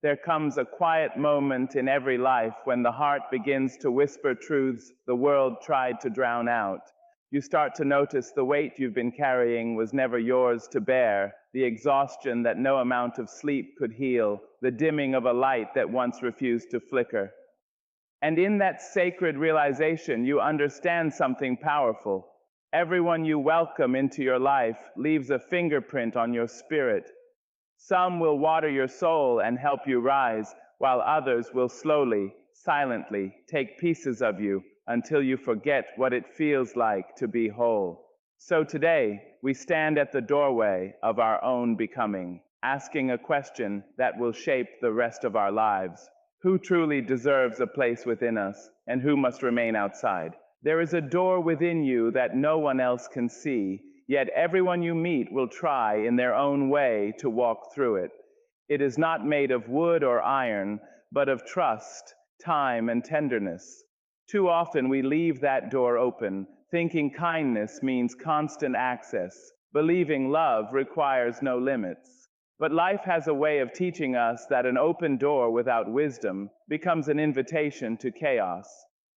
There comes a quiet moment in every life when the heart begins to whisper truths the world tried to drown out. You start to notice the weight you've been carrying was never yours to bear, the exhaustion that no amount of sleep could heal, the dimming of a light that once refused to flicker. And in that sacred realization, you understand something powerful. Everyone you welcome into your life leaves a fingerprint on your spirit. Some will water your soul and help you rise, while others will slowly, silently take pieces of you until you forget what it feels like to be whole. So today, we stand at the doorway of our own becoming, asking a question that will shape the rest of our lives. Who truly deserves a place within us, and who must remain outside? There is a door within you that no one else can see, yet everyone you meet will try in their own way to walk through it. It is not made of wood or iron, but of trust, time, and tenderness. Too often we leave that door open, thinking kindness means constant access, believing love requires no limits. But life has a way of teaching us that an open door without wisdom becomes an invitation to chaos.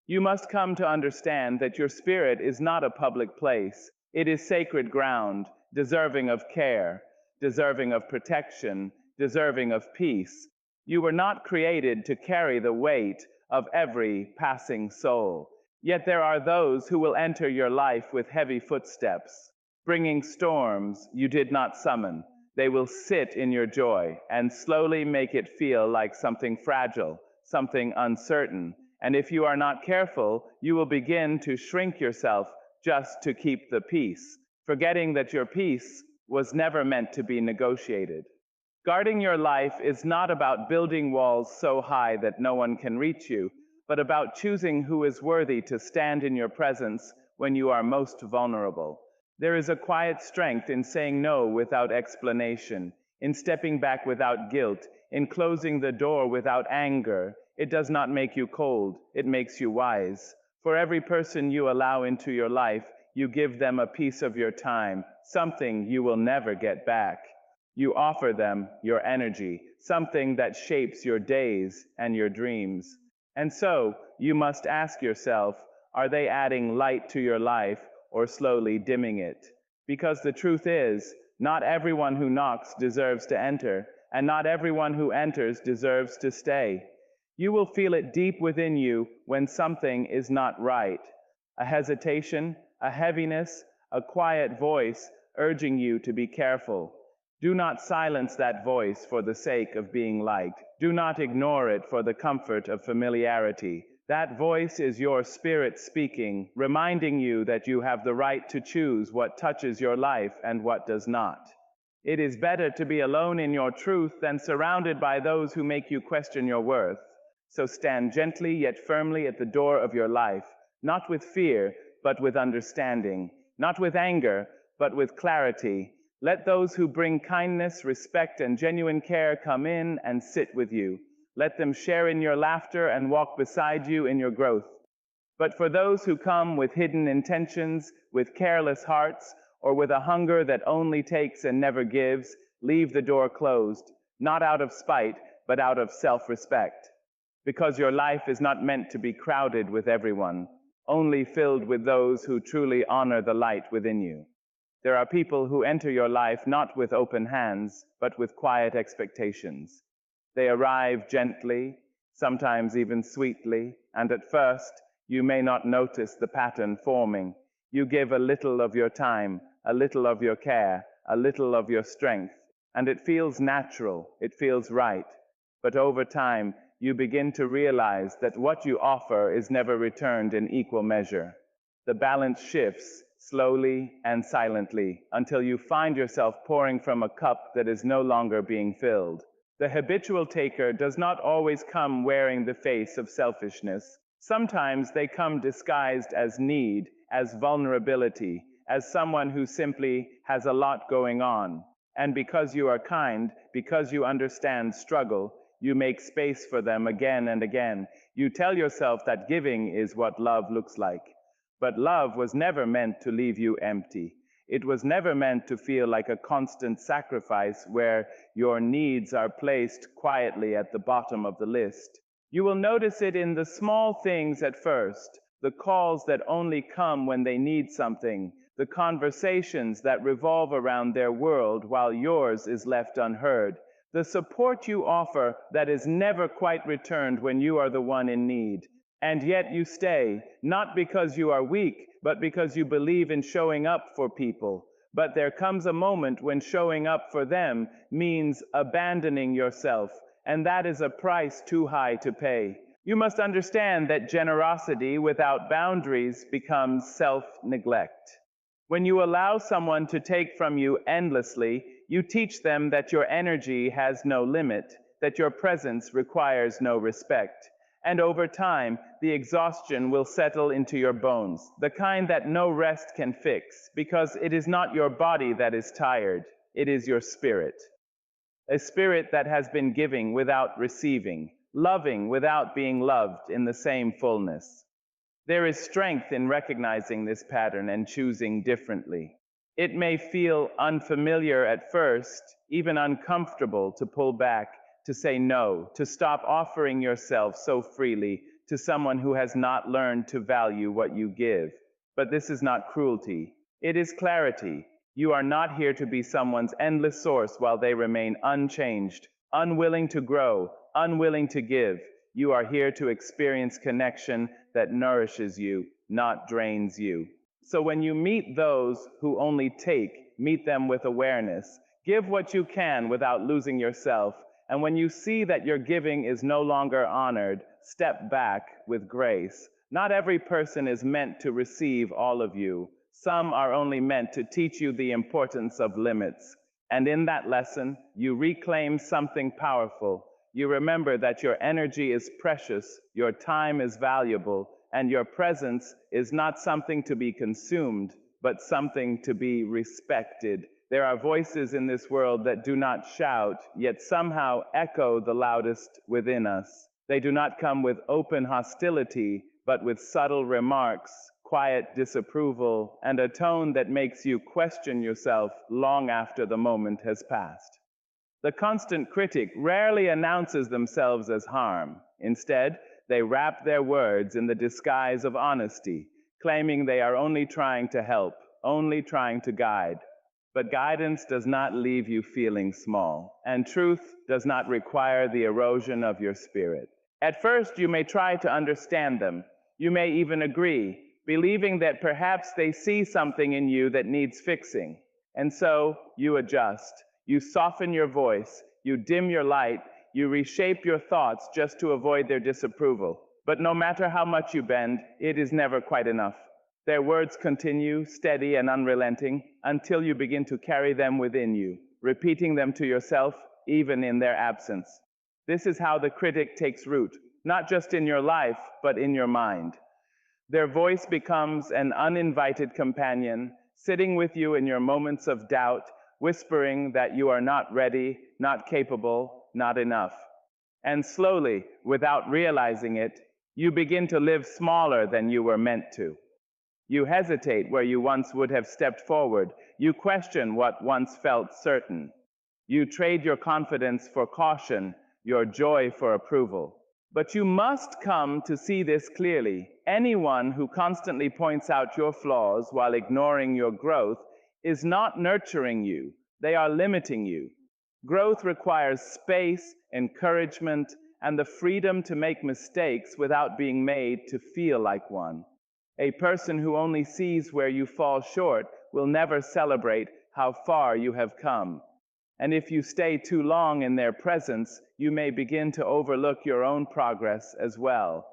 You must come to understand that your spirit is not a public place. It is sacred ground, deserving of care, deserving of protection, deserving of peace. You were not created to carry the weight of every passing soul. Yet there are those who will enter your life with heavy footsteps, bringing storms you did not summon. They will sit in your joy and slowly make it feel like something fragile, something uncertain. And if you are not careful, you will begin to shrink yourself just to keep the peace, forgetting that your peace was never meant to be negotiated. Guarding your life is not about building walls so high that no one can reach you, but about choosing who is worthy to stand in your presence when you are most vulnerable. There is a quiet strength in saying no without explanation, in stepping back without guilt, in closing the door without anger. It does not make you cold, it makes you wise. For every person you allow into your life, you give them a piece of your time, something you will never get back. You offer them your energy, something that shapes your days and your dreams. And so, you must ask yourself, are they adding light to your life or slowly dimming it? Because the truth is, not everyone who knocks deserves to enter, and not everyone who enters deserves to stay. You will feel it deep within you when something is not right. A hesitation, a heaviness, a quiet voice urging you to be careful. Do not silence that voice for the sake of being liked. Do not ignore it for the comfort of familiarity. That voice is your spirit speaking, reminding you that you have the right to choose what touches your life and what does not. It is better to be alone in your truth than surrounded by those who make you question your worth. So stand gently yet firmly at the door of your life, not with fear, but with understanding, not with anger, but with clarity. Let those who bring kindness, respect, and genuine care come in and sit with you. Let them share in your laughter and walk beside you in your growth. But for those who come with hidden intentions, with careless hearts, or with a hunger that only takes and never gives, leave the door closed, not out of spite, but out of self-respect. Because your life is not meant to be crowded with everyone, only filled with those who truly honor the light within you. There are people who enter your life not with open hands, but with quiet expectations. They arrive gently, sometimes even sweetly, and at first, you may not notice the pattern forming. You give a little of your time, a little of your care, a little of your strength, and it feels natural, it feels right. But over time, you begin to realize that what you offer is never returned in equal measure. The balance shifts slowly and silently until you find yourself pouring from a cup that is no longer being filled. The habitual taker does not always come wearing the face of selfishness. Sometimes they come disguised as need, as vulnerability, as someone who simply has a lot going on. And because you are kind, because you understand struggle, you make space for them again and again. You tell yourself that giving is what love looks like. But love was never meant to leave you empty. It was never meant to feel like a constant sacrifice where your needs are placed quietly at the bottom of the list. You will notice it in the small things at first, the calls that only come when they need something, the conversations that revolve around their world while yours is left unheard, the support you offer that is never quite returned when you are the one in need. And yet you stay, not because you are weak, but because you believe in showing up for people. But there comes a moment when showing up for them means abandoning yourself, and that is a price too high to pay. You must understand that generosity without boundaries becomes self-neglect. When you allow someone to take from you endlessly, you teach them that your energy has no limit, that your presence requires no respect. And over time, the exhaustion will settle into your bones, the kind that no rest can fix, because it is not your body that is tired, it is your spirit. A spirit that has been giving without receiving, loving without being loved in the same fullness. There is strength in recognizing this pattern and choosing differently. It may feel unfamiliar at first, even uncomfortable to pull back, to say no, to stop offering yourself so freely to someone who has not learned to value what you give. But this is not cruelty. It is clarity. You are not here to be someone's endless source while they remain unchanged, unwilling to grow, unwilling to give. You are here to experience connection that nourishes you, not drains you. So when you meet those who only take, meet them with awareness. Give what you can without losing yourself. And when you see that your giving is no longer honored, step back with grace. Not every person is meant to receive all of you. Some are only meant to teach you the importance of limits. And in that lesson, you reclaim something powerful. You remember that your energy is precious, your time is valuable, and your presence is not something to be consumed, but something to be respected. There are voices in this world that do not shout, yet somehow echo the loudest within us. They do not come with open hostility, but with subtle remarks, quiet disapproval, and a tone that makes you question yourself long after the moment has passed. The constant critic rarely announces themselves as harm. Instead, they wrap their words in the disguise of honesty, claiming they are only trying to help, only trying to guide. But guidance does not leave you feeling small, and truth does not require the erosion of your spirit. At first, you may try to understand them. You may even agree, believing that perhaps they see something in you that needs fixing. And so, you adjust. You soften your voice. You dim your light. You reshape your thoughts just to avoid their disapproval. But no matter how much you bend, it is never quite enough. Their words continue, steady and unrelenting, until you begin to carry them within you, repeating them to yourself, even in their absence. This is how the critic takes root, not just in your life, but in your mind. Their voice becomes an uninvited companion, sitting with you in your moments of doubt, whispering that you are not ready, not capable, not enough. And slowly, without realizing it, you begin to live smaller than you were meant to. You hesitate where you once would have stepped forward. You question what once felt certain. You trade your confidence for caution, your joy for approval. But you must come to see this clearly. Anyone who constantly points out your flaws while ignoring your growth is not nurturing you. They are limiting you. Growth requires space, encouragement, and the freedom to make mistakes without being made to feel like one. A person who only sees where you fall short will never celebrate how far you have come. And if you stay too long in their presence, you may begin to overlook your own progress as well.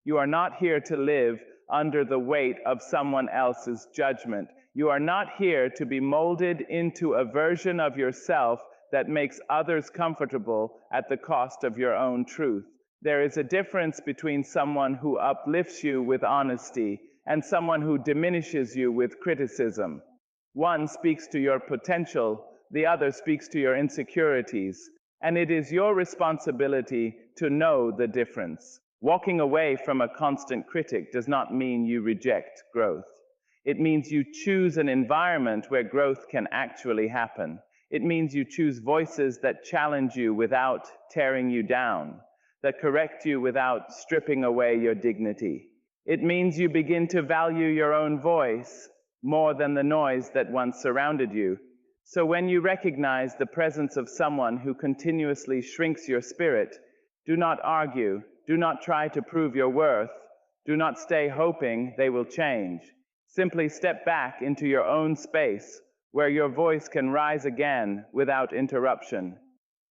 You are not here to live under the weight of someone else's judgment. You are not here to be molded into a version of yourself that makes others comfortable at the cost of your own truth. There is a difference between someone who uplifts you with honesty and someone who diminishes you with criticism. One speaks to your potential, the other speaks to your insecurities, and it is your responsibility to know the difference. Walking away from a constant critic does not mean you reject growth. It means you choose an environment where growth can actually happen. It means you choose voices that challenge you without tearing you down, that correct you without stripping away your dignity. It means you begin to value your own voice more than the noise that once surrounded you. So when you recognize the presence of someone who continuously shrinks your spirit, do not argue, do not try to prove your worth, do not stay hoping they will change. Simply step back into your own space where your voice can rise again without interruption.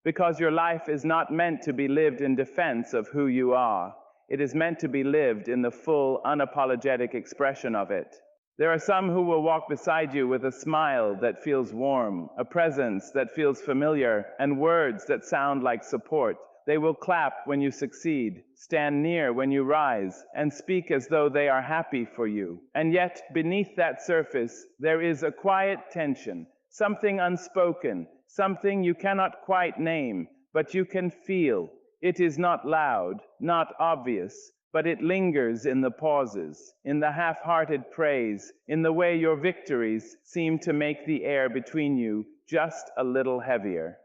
Because your life is not meant to be lived in defense of who you are. It is meant to be lived in the full, unapologetic expression of it. There are some who will walk beside you with a smile that feels warm, a presence that feels familiar, and words that sound like support. They will clap when you succeed, stand near when you rise, and speak as though they are happy for you. And yet, beneath that surface, there is a quiet tension, something unspoken, something you cannot quite name, but you can feel. It is not loud, not obvious, but it lingers in the pauses, in the half-hearted praise, in the way your victories seem to make the air between you just a little heavier.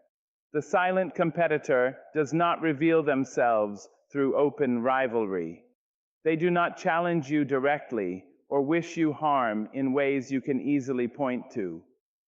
The silent competitor does not reveal themselves through open rivalry. They do not challenge you directly or wish you harm in ways you can easily point to.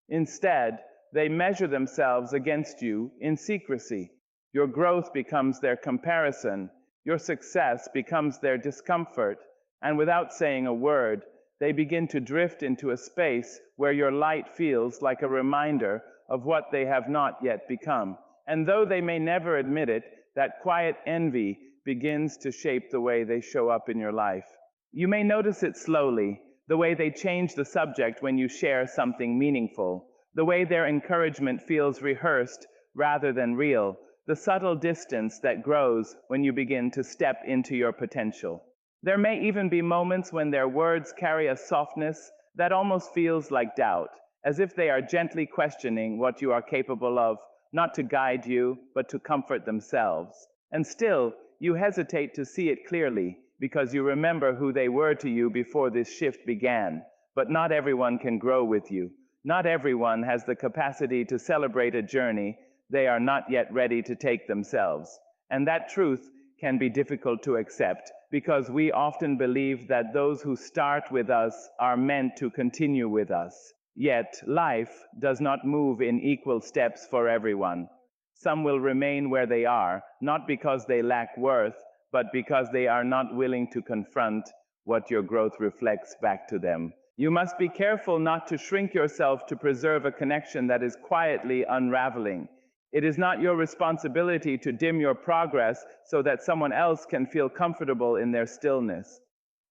Instead, they measure themselves against you in secrecy. Your growth becomes their comparison, your success becomes their discomfort, and without saying a word, they begin to drift into a space where your light feels like a reminder of what they have not yet become. And though they may never admit it, that quiet envy begins to shape the way they show up in your life. You may notice it slowly, the way they change the subject when you share something meaningful, the way their encouragement feels rehearsed rather than real, the subtle distance that grows when you begin to step into your potential. There may even be moments when their words carry a softness that almost feels like doubt, as if they are gently questioning what you are capable of, not to guide you, but to comfort themselves. And still, you hesitate to see it clearly, because you remember who they were to you before this shift began. But not everyone can grow with you. Not everyone has the capacity to celebrate a journey they are not yet ready to take themselves. And that truth can be difficult to accept, because we often believe that those who start with us are meant to continue with us. Yet, life does not move in equal steps for everyone. Some will remain where they are, not because they lack worth, but because they are not willing to confront what your growth reflects back to them. You must be careful not to shrink yourself to preserve a connection that is quietly unraveling. It is not your responsibility to dim your progress so that someone else can feel comfortable in their stillness.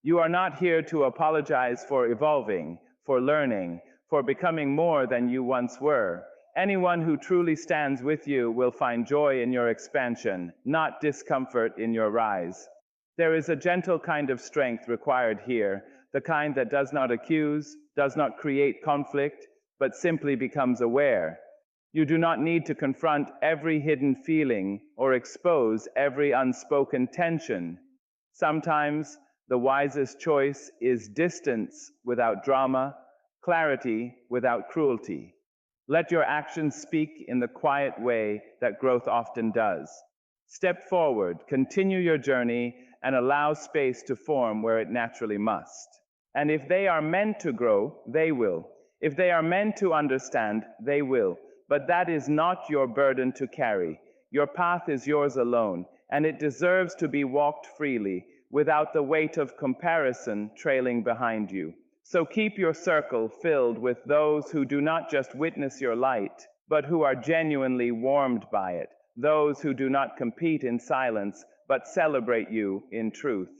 You are not here to apologize for evolving, for learning, for becoming more than you once were. Anyone who truly stands with you will find joy in your expansion, not discomfort in your rise. There is a gentle kind of strength required here, the kind that does not accuse, does not create conflict, but simply becomes aware. You do not need to confront every hidden feeling or expose every unspoken tension. Sometimes the wisest choice is distance without drama, clarity without cruelty. Let your actions speak in the quiet way that growth often does. Step forward, continue your journey, and allow space to form where it naturally must. And if they are meant to grow, they will. If they are meant to understand, they will. But that is not your burden to carry. Your path is yours alone, and it deserves to be walked freely, without the weight of comparison trailing behind you. So keep your circle filled with those who do not just witness your light, but who are genuinely warmed by it, those who do not compete in silence, but celebrate you in truth.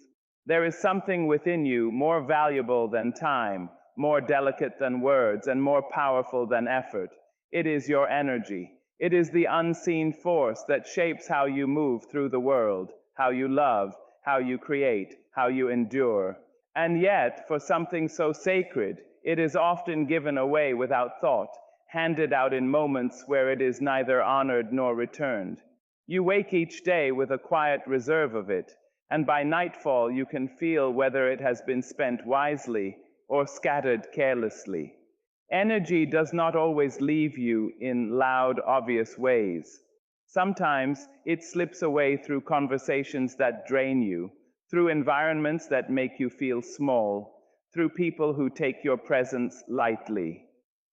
There is something within you more valuable than time, more delicate than words, and more powerful than effort. It is your energy. It is the unseen force that shapes how you move through the world, how you love, how you create, how you endure. And yet, for something so sacred, it is often given away without thought, handed out in moments where it is neither honored nor returned. You wake each day with a quiet reserve of it, and by nightfall you can feel whether it has been spent wisely, or scattered carelessly. Energy does not always leave you in loud, obvious ways. Sometimes it slips away through conversations that drain you, through environments that make you feel small, through people who take your presence lightly.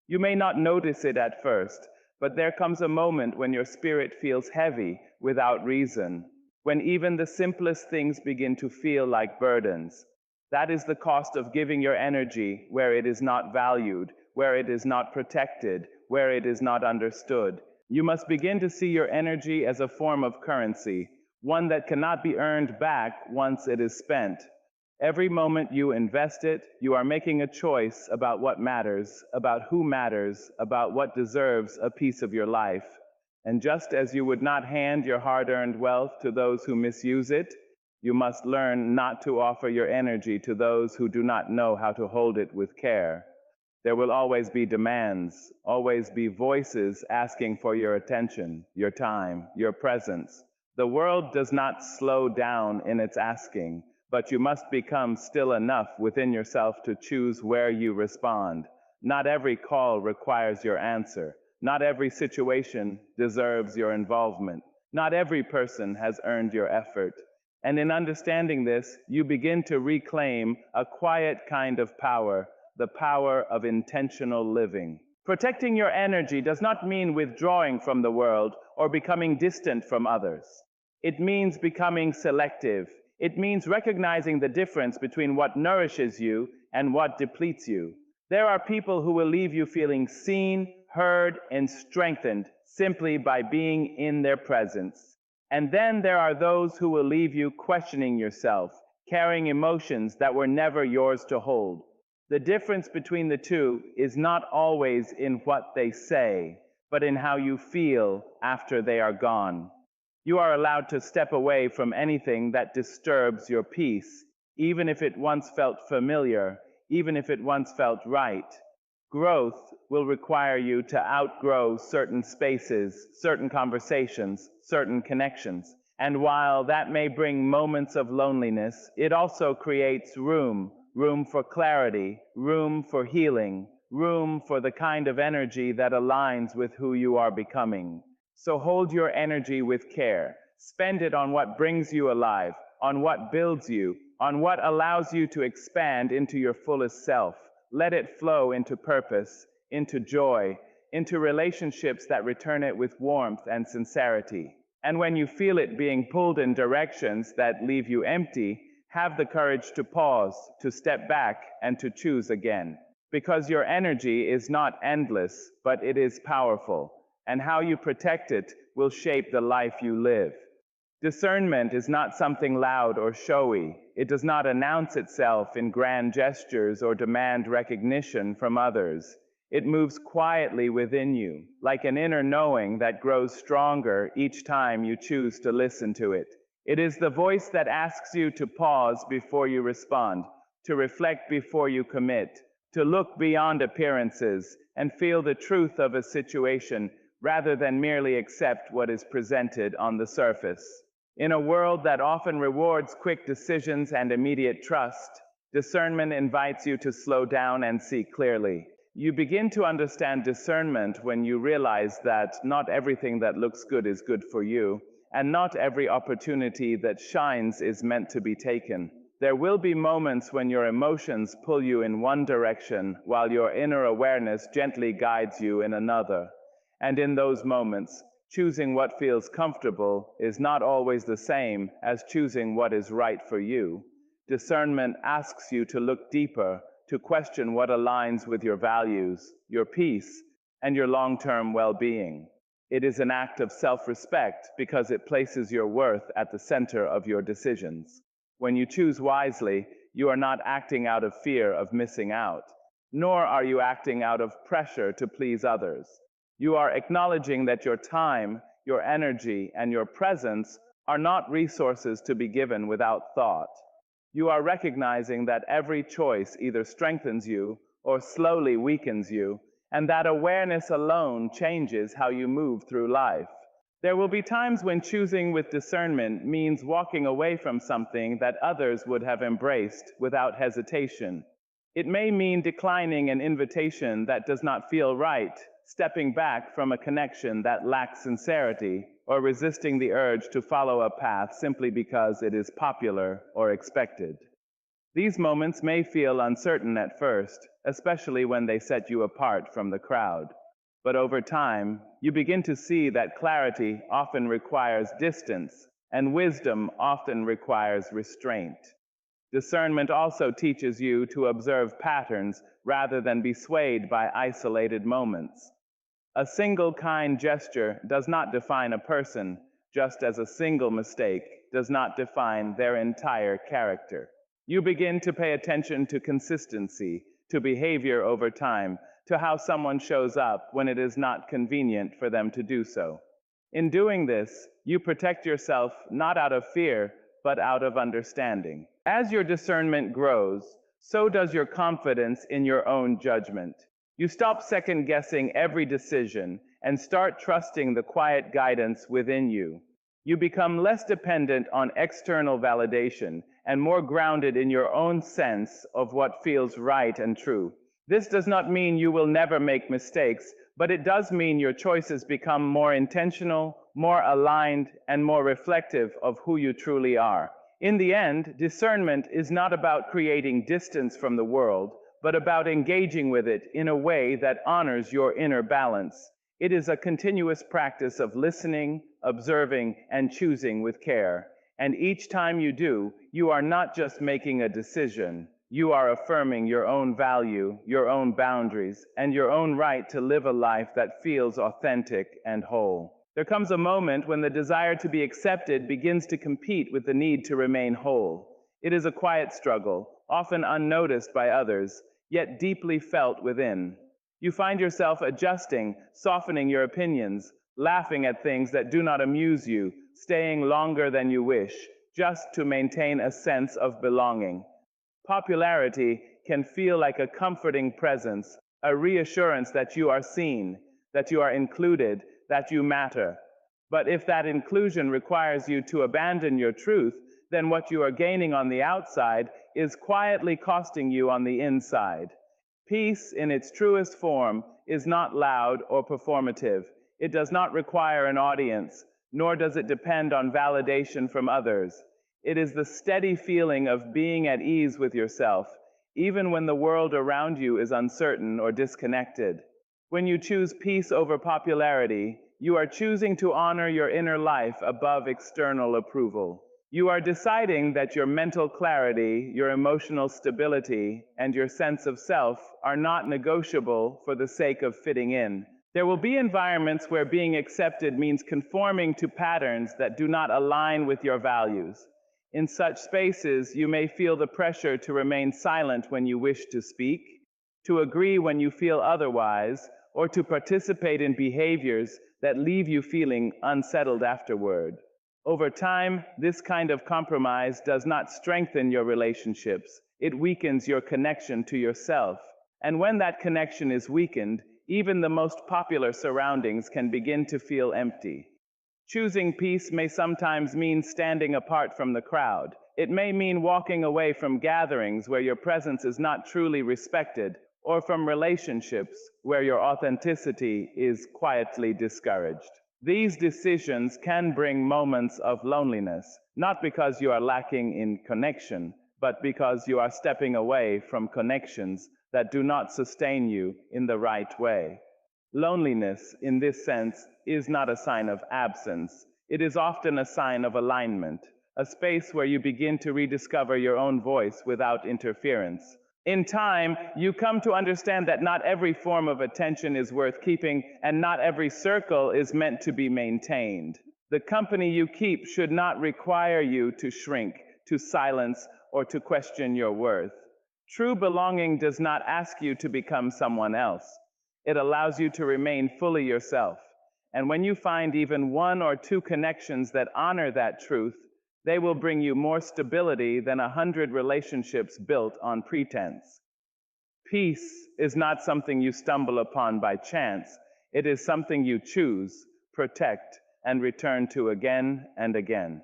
You may not notice it at first, but there comes a moment when your spirit feels heavy without reason, when even the simplest things begin to feel like burdens. That is the cost of giving your energy where it is not valued, where it is not protected, where it is not understood. You must begin to see your energy as a form of currency, one that cannot be earned back once it is spent. Every moment you invest it, you are making a choice about what matters, about who matters, about what deserves a piece of your life. And just as you would not hand your hard-earned wealth to those who misuse it, you must learn not to offer your energy to those who do not know how to hold it with care. There will always be demands, always be voices asking for your attention, your time, your presence. The world does not slow down in its asking, but you must become still enough within yourself to choose where you respond. Not every call requires your answer. Not every situation deserves your involvement. Not every person has earned your effort. And in understanding this, you begin to reclaim a quiet kind of power, the power of intentional living. Protecting your energy does not mean withdrawing from the world or becoming distant from others. It means becoming selective. It means recognizing the difference between what nourishes you and what depletes you. There are people who will leave you feeling seen, heard, and strengthened simply by being in their presence. And then there are those who will leave you questioning yourself, carrying emotions that were never yours to hold. The difference between the two is not always in what they say, but in how you feel after they are gone. You are allowed to step away from anything that disturbs your peace, even if it once felt familiar, even if it once felt right. Growth will require you to outgrow certain spaces, certain conversations, certain connections. And while that may bring moments of loneliness, it also creates room for clarity, room for healing, room for the kind of energy that aligns with who you are becoming. So hold your energy with care. Spend it on what brings you alive, on what builds you, on what allows you to expand into your fullest self. Let it flow into purpose, into joy, into relationships that return it with warmth and sincerity. And when you feel it being pulled in directions that leave you empty, have the courage to pause, to step back, and to choose again. Because your energy is not endless, but it is powerful, and how you protect it will shape the life you live. Discernment is not something loud or showy. It does not announce itself in grand gestures or demand recognition from others. It moves quietly within you, like an inner knowing that grows stronger each time you choose to listen to it. It is the voice that asks you to pause before you respond, to reflect before you commit, to look beyond appearances and feel the truth of a situation rather than merely accept what is presented on the surface. In a world that often rewards quick decisions and immediate trust, discernment invites you to slow down and see clearly. You begin to understand discernment when you realize that not everything that looks good is good for you, and not every opportunity that shines is meant to be taken. There will be moments when your emotions pull you in one direction while your inner awareness gently guides you in another. And in those moments, choosing what feels comfortable is not always the same as choosing what is right for you. Discernment asks you to look deeper, to question what aligns with your values, your peace, and your long-term well-being. It is an act of self-respect because it places your worth at the center of your decisions. When you choose wisely, you are not acting out of fear of missing out, nor are you acting out of pressure to please others. You are acknowledging that your time, your energy, and your presence are not resources to be given without thought. You are recognizing that every choice either strengthens you or slowly weakens you, and that awareness alone changes how you move through life. There will be times when choosing with discernment means walking away from something that others would have embraced without hesitation. It may mean declining an invitation that does not feel right, stepping back from a connection that lacks sincerity, or resisting the urge to follow a path simply because it is popular or expected. These moments may feel uncertain at first, especially when they set you apart from the crowd. But over time, you begin to see that clarity often requires distance, and wisdom often requires restraint. Discernment also teaches you to observe patterns rather than be swayed by isolated moments. A single kind gesture does not define a person, just as a single mistake does not define their entire character. You begin to pay attention to consistency, to behavior over time, to how someone shows up when it is not convenient for them to do so. In doing this, you protect yourself not out of fear, but out of understanding. As your discernment grows, so does your confidence in your own judgment. You stop second guessing every decision and start trusting the quiet guidance within you. You become less dependent on external validation and more grounded in your own sense of what feels right and true. This does not mean you will never make mistakes, but it does mean your choices become more intentional, more aligned, and more reflective of who you truly are. In the end, discernment is not about creating distance from the world, but about engaging with it in a way that honors your inner balance. It is a continuous practice of listening, observing, and choosing with care. And each time you do, you are not just making a decision. You are affirming your own value, your own boundaries, and your own right to live a life that feels authentic and whole. There comes a moment when the desire to be accepted begins to compete with the need to remain whole. It is a quiet struggle, often unnoticed by others, yet deeply felt within. You find yourself adjusting, softening your opinions, laughing at things that do not amuse you, staying longer than you wish, just to maintain a sense of belonging. Popularity can feel like a comforting presence, a reassurance that you are seen, that you are included, that you matter. But if that inclusion requires you to abandon your truth, then what you are gaining on the outside is quietly costing you on the inside. Peace, in its truest form, is not loud or performative. It does not require an audience, nor does it depend on validation from others. It is the steady feeling of being at ease with yourself, even when the world around you is uncertain or disconnected. When you choose peace over popularity, you are choosing to honor your inner life above external approval. You are deciding that your mental clarity, your emotional stability, and your sense of self are not negotiable for the sake of fitting in. There will be environments where being accepted means conforming to patterns that do not align with your values. In such spaces, you may feel the pressure to remain silent when you wish to speak, to agree when you feel otherwise, or to participate in behaviors that leave you feeling unsettled afterward. Over time, this kind of compromise does not strengthen your relationships. It weakens your connection to yourself. And when that connection is weakened, even the most popular surroundings can begin to feel empty. Choosing peace may sometimes mean standing apart from the crowd. It may mean walking away from gatherings where your presence is not truly respected, or from relationships where your authenticity is quietly discouraged. These decisions can bring moments of loneliness, not because you are lacking in connection, but because you are stepping away from connections that do not sustain you in the right way. Loneliness, in this sense, is not a sign of absence. It is often a sign of alignment, a space where you begin to rediscover your own voice without interference. In time, you come to understand that not every form of attention is worth keeping, and not every circle is meant to be maintained. The company you keep should not require you to shrink, to silence, or to question your worth. True belonging does not ask you to become someone else. It allows you to remain fully yourself. And when you find even one or two connections that honor that truth, they will bring you more stability than 100 relationships built on pretense. Peace is not something you stumble upon by chance. It is something you choose, protect, and return to again and again.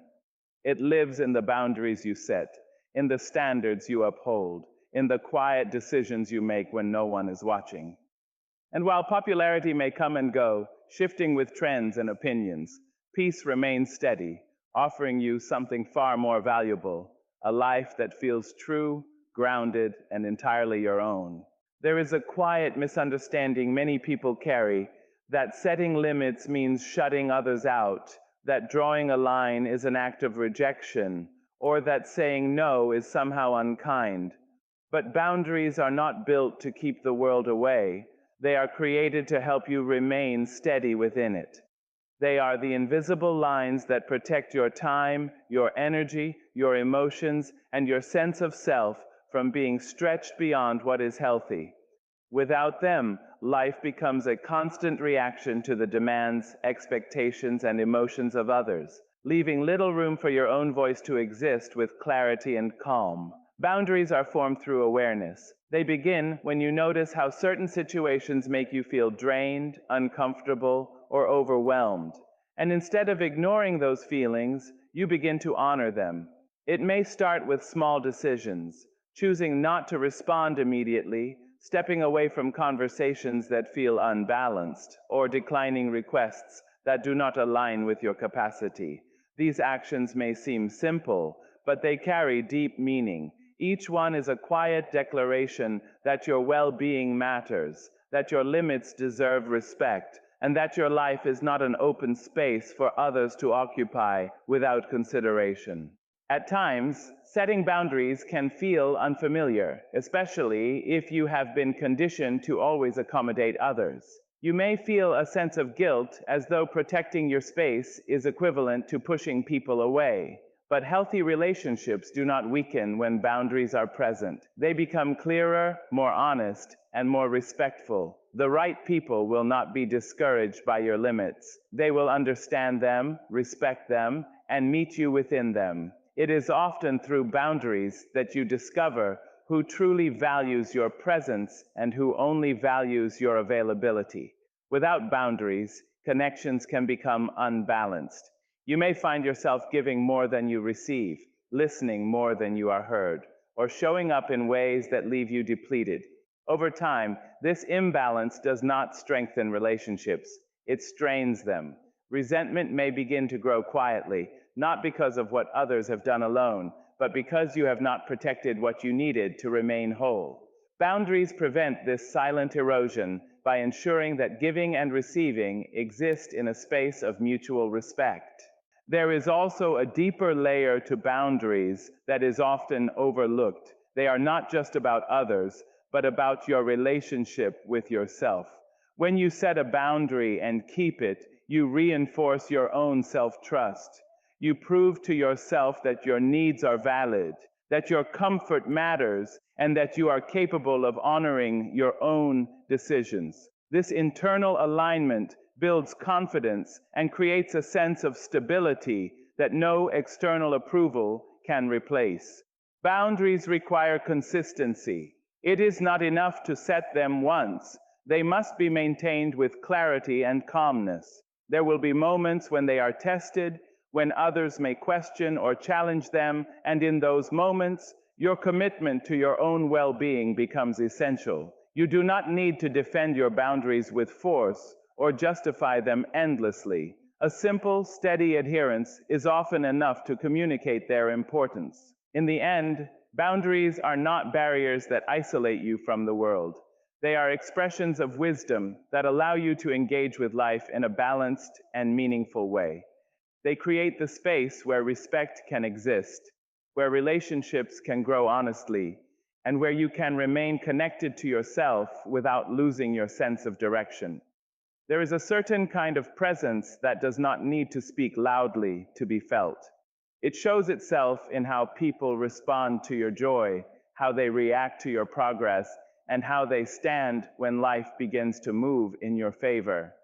It lives in the boundaries you set, in the standards you uphold, in the quiet decisions you make when no one is watching. And while popularity may come and go, shifting with trends and opinions, peace remains steady, offering you something far more valuable, a life that feels true, grounded, and entirely your own. There is a quiet misunderstanding many people carry that setting limits means shutting others out, that drawing a line is an act of rejection, or that saying no is somehow unkind. But boundaries are not built to keep the world away. They are created to help you remain steady within it. They are the invisible lines that protect your time, your energy, your emotions, and your sense of self from being stretched beyond what is healthy. Without them, life becomes a constant reaction to the demands, expectations, and emotions of others, leaving little room for your own voice to exist with clarity and calm. Boundaries are formed through awareness. They begin when you notice how certain situations make you feel drained, uncomfortable, or overwhelmed. And instead of ignoring those feelings, you begin to honor them. It may start with small decisions, choosing not to respond immediately, stepping away from conversations that feel unbalanced, or declining requests that do not align with your capacity. These actions may seem simple, but they carry deep meaning. Each one is a quiet declaration that your well-being matters, that your limits deserve respect, and that your life is not an open space for others to occupy without consideration. At times, setting boundaries can feel unfamiliar, especially if you have been conditioned to always accommodate others. You may feel a sense of guilt as though protecting your space is equivalent to pushing people away. But healthy relationships do not weaken when boundaries are present. They become clearer, more honest, and more respectful. The right people will not be discouraged by your limits. They will understand them, respect them, and meet you within them. It is often through boundaries that you discover who truly values your presence and who only values your availability. Without boundaries, connections can become unbalanced. You may find yourself giving more than you receive, listening more than you are heard, or showing up in ways that leave you depleted. Over time, this imbalance does not strengthen relationships, it strains them. Resentment may begin to grow quietly, not because of what others have done alone, but because you have not protected what you needed to remain whole. Boundaries prevent this silent erosion by ensuring that giving and receiving exist in a space of mutual respect. There is also a deeper layer to boundaries that is often overlooked. They are not just about others, but about your relationship with yourself. When you set a boundary and keep it, you reinforce your own self-trust. You prove to yourself that your needs are valid, that your comfort matters, and that you are capable of honoring your own decisions. This internal alignment builds confidence and creates a sense of stability that no external approval can replace. Boundaries require consistency. It is not enough to set them once. They must be maintained with clarity and calmness. There will be moments when they are tested, when others may question or challenge them, and in those moments, your commitment to your own well-being becomes essential. You do not need to defend your boundaries with force or justify them endlessly. A simple, steady adherence is often enough to communicate their importance. In the end, boundaries are not barriers that isolate you from the world. They are expressions of wisdom that allow you to engage with life in a balanced and meaningful way. They create the space where respect can exist, where relationships can grow honestly, and where you can remain connected to yourself without losing your sense of direction. There is a certain kind of presence that does not need to speak loudly to be felt. It shows itself in how people respond to your joy, how they react to your progress, and how they stand when life begins to move in your favor.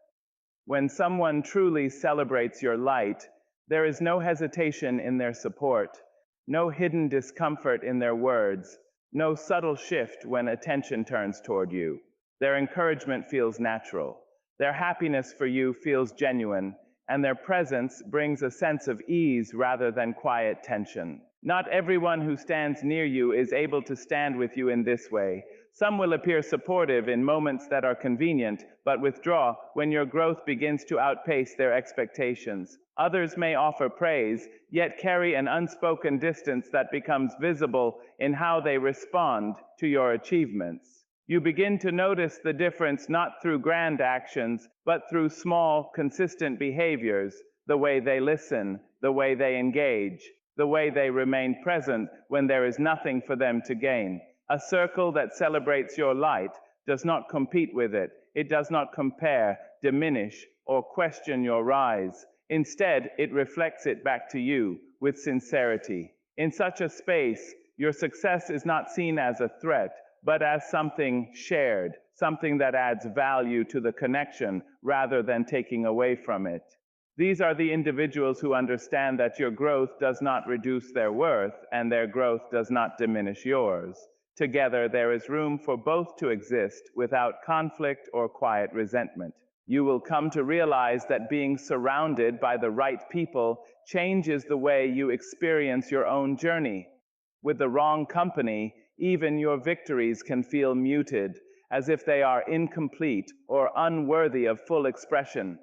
When someone truly celebrates your light, there is no hesitation in their support, no hidden discomfort in their words, no subtle shift when attention turns toward you. Their encouragement feels natural. Their happiness for you feels genuine, and their presence brings a sense of ease rather than quiet tension. Not everyone who stands near you is able to stand with you in this way. Some will appear supportive in moments that are convenient, but withdraw when your growth begins to outpace their expectations. Others may offer praise, yet carry an unspoken distance that becomes visible in how they respond to your achievements. You begin to notice the difference not through grand actions, but through small, consistent behaviors, the way they listen, the way they engage, the way they remain present when there is nothing for them to gain. A circle that celebrates your light does not compete with it. It does not compare, diminish, or question your rise. Instead, it reflects it back to you with sincerity. In such a space, your success is not seen as a threat, but as something shared, something that adds value to the connection rather than taking away from it. These are the individuals who understand that your growth does not reduce their worth and their growth does not diminish yours. Together, there is room for both to exist without conflict or quiet resentment. You will come to realize that being surrounded by the right people changes the way you experience your own journey. With the wrong company, even your victories can feel muted, as if they are incomplete or unworthy of full expression.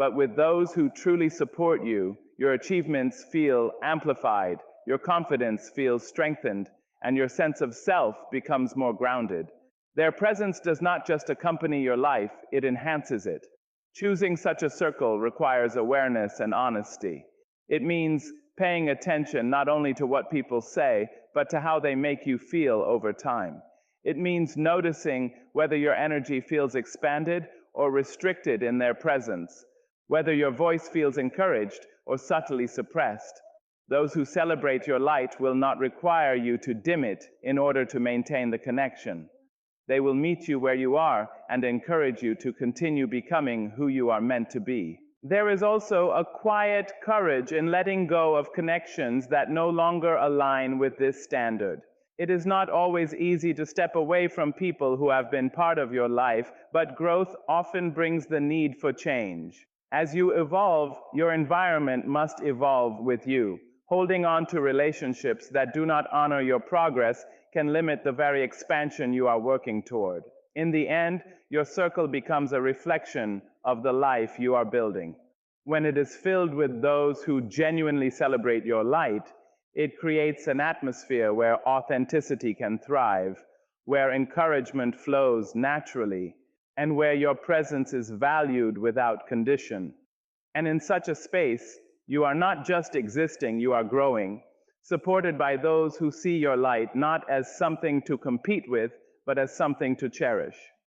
But with those who truly support you, your achievements feel amplified, your confidence feels strengthened, and your sense of self becomes more grounded. Their presence does not just accompany your life, it enhances it. Choosing such a circle requires awareness and honesty. It means paying attention not only to what people say, but to how they make you feel over time. It means noticing whether your energy feels expanded or restricted in their presence, whether your voice feels encouraged or subtly suppressed. Those who celebrate your light will not require you to dim it in order to maintain the connection. They will meet you where you are and encourage you to continue becoming who you are meant to be. There is also a quiet courage in letting go of connections that no longer align with this standard. It is not always easy to step away from people who have been part of your life, but growth often brings the need for change. As you evolve, your environment must evolve with you. Holding on to relationships that do not honor your progress can limit the very expansion you are working toward. In the end, your circle becomes a reflection of the life you are building. When it is filled with those who genuinely celebrate your light, it creates an atmosphere where authenticity can thrive, where encouragement flows naturally, and where your presence is valued without condition. And in such a space, you are not just existing, you are growing, supported by those who see your light not as something to compete with, but as something to cherish.